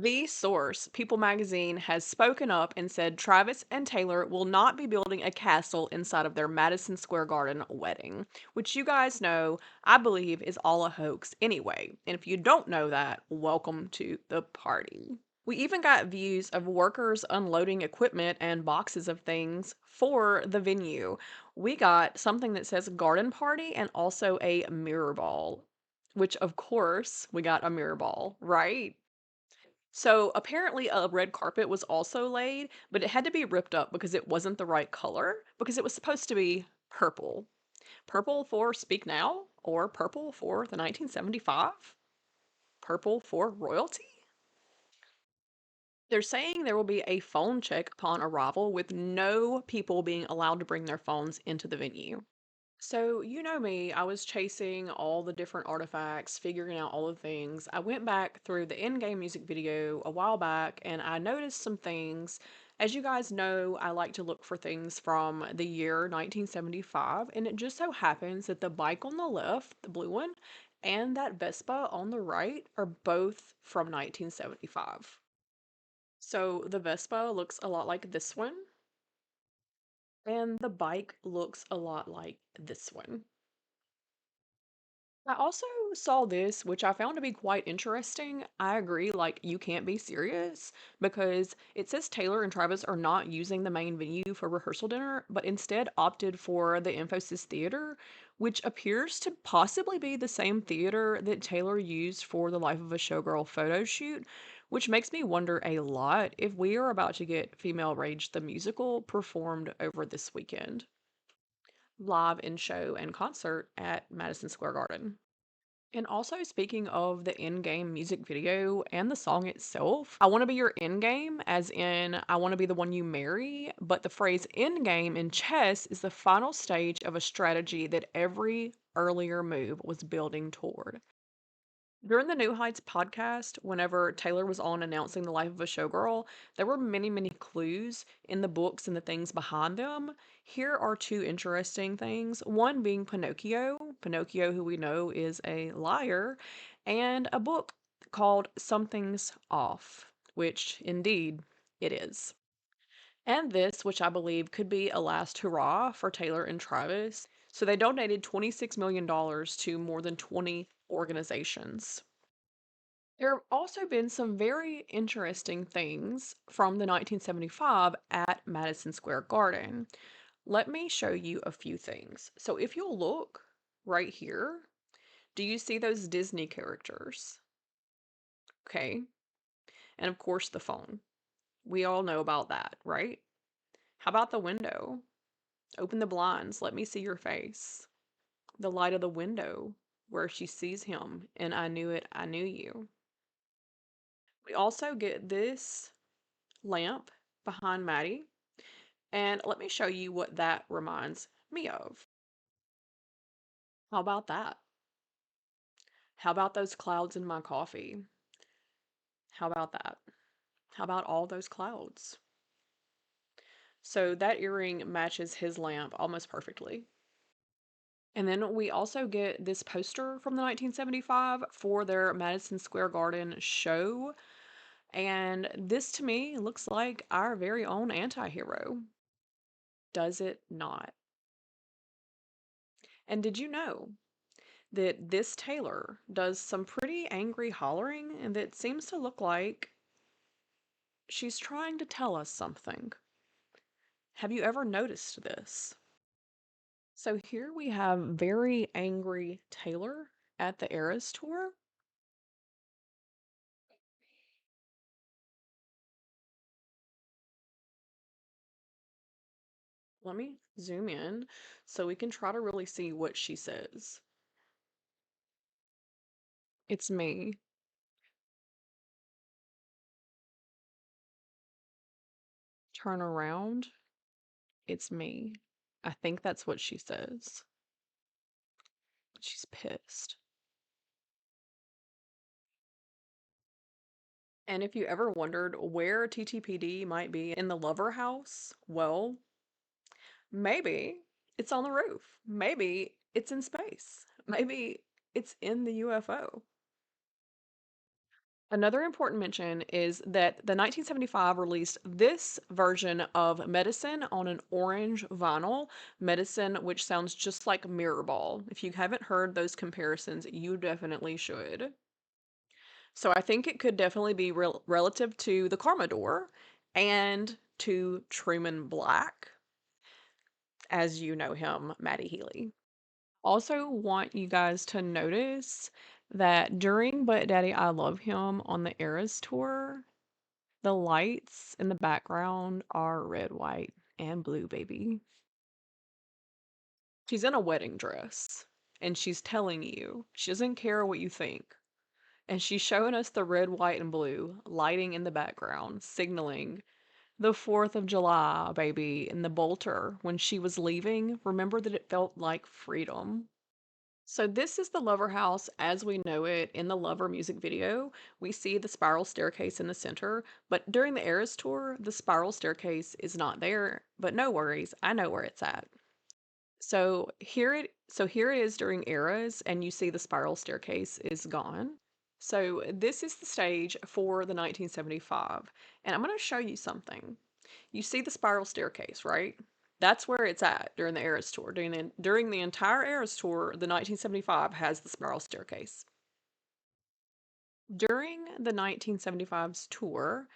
The source, People magazine, has spoken up and said Travis and Taylor will not be building a castle inside of their Madison Square Garden wedding, which you guys know I believe is all a hoax anyway. And if you don't know that, welcome to the party. We even got views of workers unloading equipment and boxes of things for the venue. We got something that says garden party and also a mirror ball, which of course we got a mirror ball, right? So apparently a red carpet was also laid, but it had to be ripped up because it wasn't the right color because it was supposed to be purple. Purple for Speak Now or purple for the 1975? Purple for royalty? They're saying there will be a phone check upon arrival with no people being allowed to bring their phones into the venue. So, you know me, I was chasing all the different artifacts, figuring out all the things. I went back through the in game music video a while back and I noticed some things. As you guys know, I like to look for things from the year 1975, and it just so happens that the bike on the left, the blue one, and that Vespa on the right are both from 1975. So, the Vespa looks a lot like this one, and the bike looks a lot like this one. I also saw this, which I found to be quite interesting. I agree, like, you can't be serious because it says Taylor and Travis are not using the main venue for rehearsal dinner, but instead opted for the Infosys Theater, which appears to possibly be the same theater that Taylor used for the Life of a Showgirl photo shoot, which makes me wonder a lot if we are about to get Female Rage the Musical performed over this weekend, live in show and concert at Madison Square Garden. And also, speaking of the in-game music video and the song itself, I want to be your in-game, as in I want to be the one you marry, but the phrase in-game in chess is the final stage of a strategy that every earlier move was building toward. During the New Heights podcast, whenever Taylor was on announcing the life of a showgirl, there were many, many clues in the books and the things behind them. Here are two interesting things. One being Pinocchio, who we know is a liar, and a book called Something's Off, which indeed it is. And this, which I believe could be a last hurrah for Taylor and Travis. So they donated $26 million dollars to more than 20 organizations. There have also been some very interesting things from the 1975 at Madison Square Garden. Let me show you a few things. So if you'll look right here, do you see those Disney characters? Okay. And of course the phone. We all know about that, right? How about the window? Open the blinds. Let me see your face. The light of the window where she sees him and I knew it, I knew you. We also get this lamp behind Maddie. And let me show you what that reminds me of. How about that? How about those clouds in my coffee? How about that? How about all those clouds? So that earring matches his lamp almost perfectly. And then we also get this poster from the 1975 for their Madison Square Garden show. And this to me looks like our very own anti hero. Does it not? And did you know that this Taylor does some pretty angry hollering and that seems to look like she's trying to tell us something? Have you ever noticed this? So here we have very angry Taylor at the Eras Tour. Let me zoom in so we can try to really see what she says. It's me. Turn around. It's me. I think that's what she says. She's pissed. And if you ever wondered where TTPD might be in the Lover House, well, maybe it's on the roof. Maybe it's in space. Maybe it's in the UFO. Another important mention is that the 1975 released this version of Medicine on an orange vinyl. Medicine, which sounds just like Mirrorball. If you haven't heard those comparisons, you definitely should. So I think it could definitely be relative to the Commodore and to Truman Black, as you know him, Matty Healy. Also, want you guys to notice that during But Daddy I Love Him on the Eras tour, the lights in the background are red, white, and blue, baby. She's in a wedding dress and she's telling you she doesn't care what you think. And she's showing us the red, white, and blue lighting in the background, signaling the 4th of July, baby, in the Bolter. When she was leaving, remember that it felt like freedom. So this is the Lover House as we know it in the Lover music video. We see the spiral staircase in the center, but during the Eras tour, the spiral staircase is not there. But no worries, I know where it's at. So here it is during Eras, and you see the spiral staircase is gone. So this is the stage for the 1975, and I'm going to show you something. You see the spiral staircase, right? That's where it's at during the Eras tour. During the entire Eras tour, the 1975 has the spiral staircase. During the 1975's tour,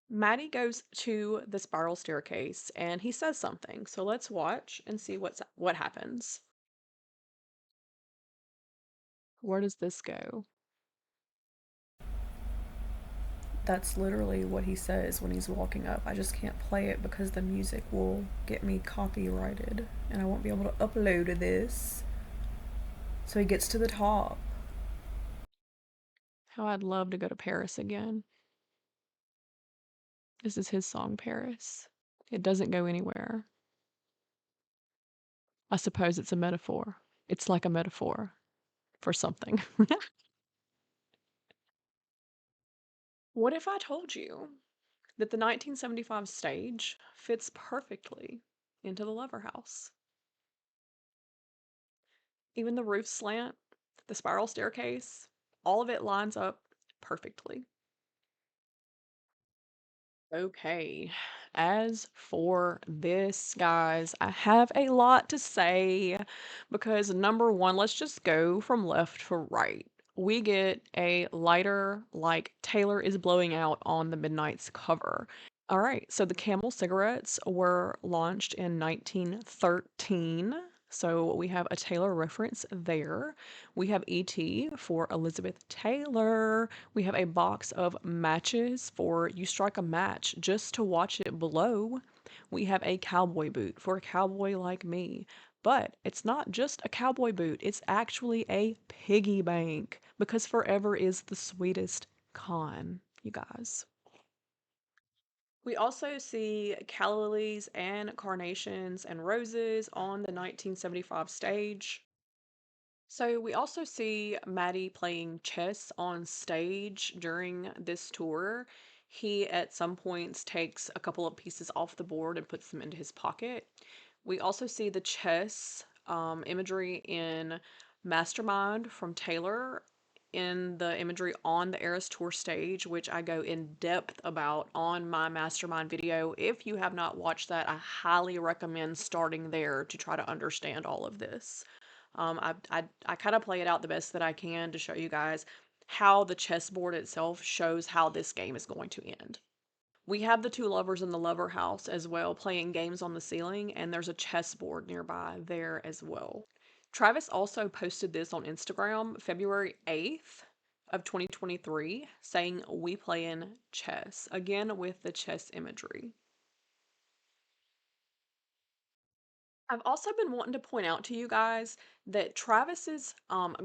Maddie goes to the spiral staircase and he says something. So let's watch and see what happens. Where does this go? That's literally what he says when he's walking up. I just can't play it because the music will get me copyrighted and I won't be able to upload this. So he gets to the top. How I'd love to go to Paris again. This is his song, Paris. It doesn't go anywhere. I suppose it's a metaphor. It's like a metaphor for something. What if I told you that the 1975 stage fits perfectly into the Lover House? Even the roof slant, the spiral staircase, all of it lines up perfectly. Okay, as for this, guys, I have a lot to say because number one, let's just go from left to right. We get a lighter like Taylor is blowing out on the Midnight's cover. All right, so the Camel cigarettes were launched in 1913. So we have a Taylor reference there. We have ET for Elizabeth Taylor. We have a box of matches for you strike a match just to watch it blow. We have a cowboy boot for a cowboy like me. But it's not just a cowboy boot, it's actually a piggy bank because forever is the sweetest con, you guys. We also see calla lilies and carnations and roses on the 1975 stage. So we also see Maddie playing chess on stage during this tour. He at some points takes a couple of pieces off the board and puts them into his pocket. We also see the chess imagery in Mastermind from Taylor in the imagery on the Eras Tour stage, which I go in depth about on my Mastermind video. If you have not watched that, I highly recommend starting there to try to understand all of this. I kind of play it out the best that I can to show you guys how the chessboard itself shows how this game is going to end. We have the two lovers in the lover house as well playing games on the ceiling, and there's a chessboard nearby there as well. Travis also posted this on Instagram February 8th of 2023 saying we playing chess again with the chess imagery. I've also been wanting to point out to you guys that Travis's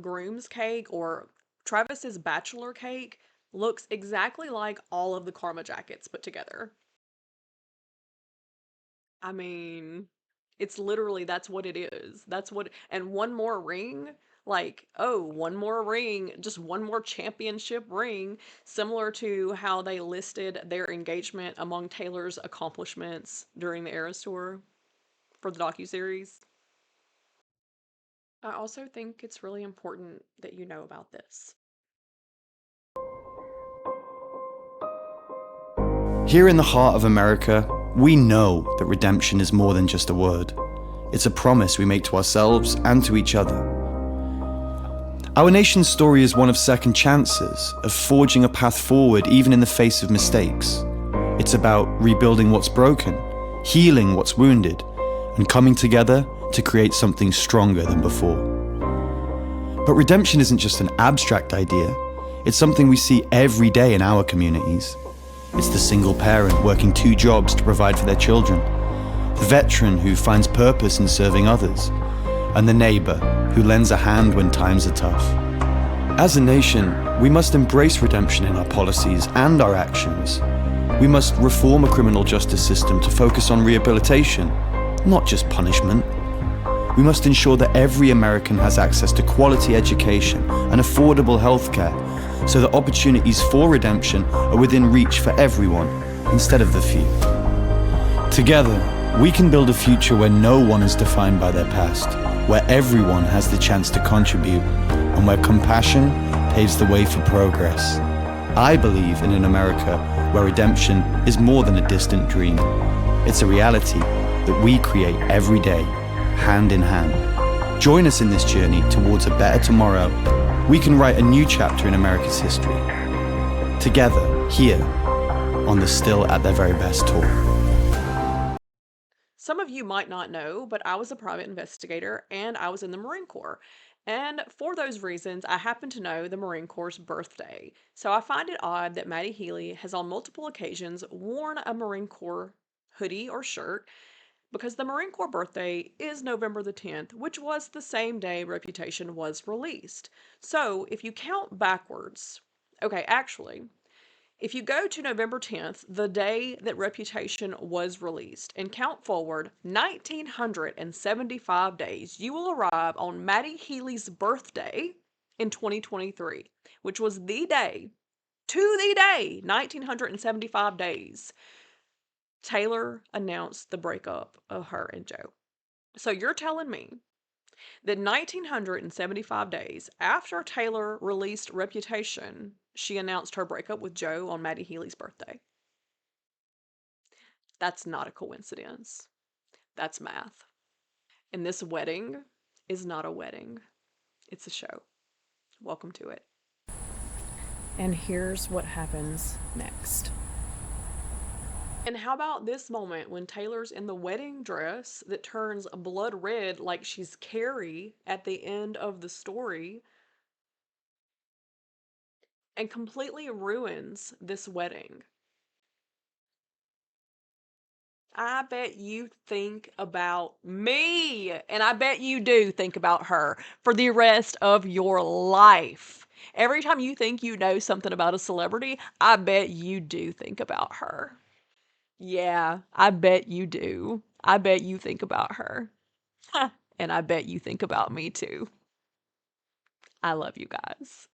groom's cake or Travis's bachelor cake looks exactly like all of the Karma jackets put together. I mean, it's literally that's what it is. That's what and one more ring, like, oh, one more ring, just one more championship ring, similar to how they listed their engagement among Taylor's accomplishments during the Eras tour for the docuseries. I also think it's really important that you know about this. Here in the heart of America, we know that redemption is more than just a word. It's a promise we make to ourselves and to each other. Our nation's story is one of second chances, of forging a path forward even in the face of mistakes. It's about rebuilding what's broken, healing what's wounded, and coming together to create something stronger than before. But redemption isn't just an abstract idea, it's something we see every day in our communities. It's the single parent working 2 jobs to provide for their children, the veteran who finds purpose in serving others, and the neighbor who lends a hand when times are tough. As a nation, we must embrace redemption in our policies and our actions. We must reform a criminal justice system to focus on rehabilitation, not just punishment. We must ensure that every American has access to quality education and affordable healthcare, so that opportunities for redemption are within reach for everyone, instead of the few. Together, we can build a future where no one is defined by their past, where everyone has the chance to contribute, and where compassion paves the way for progress. I believe in an America where redemption is more than a distant dream. It's a reality that we create every day, hand in hand. Join us in this journey towards a better tomorrow. We can write a new chapter in America's history. Together, here, on the Still at Their Very Best tour. Some of you might not know, but I was a private investigator and I was in the Marine Corps. And for those reasons, I happen to know the Marine Corps' birthday. So I find it odd that Maddie Healy has on multiple occasions worn a Marine Corps hoodie or shirt because the Marine Corps birthday is November the 10th, which was the same day Reputation was released. So if you count backwards, okay, actually, if you go to November 10th, the day that Reputation was released, and count forward 1975 days, you will arrive on Maddie Healy's birthday in 2023, which was the day, to the day, 1975 days, Taylor announced the breakup of her and Joe. So you're telling me that 1975 days after Taylor released Reputation, she announced her breakup with Joe on Maddie Healy's birthday. That's not a coincidence. That's math. And this wedding is not a wedding. It's a show. Welcome to it. And here's what happens next. And how about this moment when Taylor's in the wedding dress that turns blood red like she's Carrie at the end of the story and completely ruins this wedding? I bet you think about me, and I bet you do think about her for the rest of your life. Every time you think you know something about a celebrity, I bet you do think about her. Yeah, I bet you do. I bet you think about her. And I bet you think about me too. I love you guys.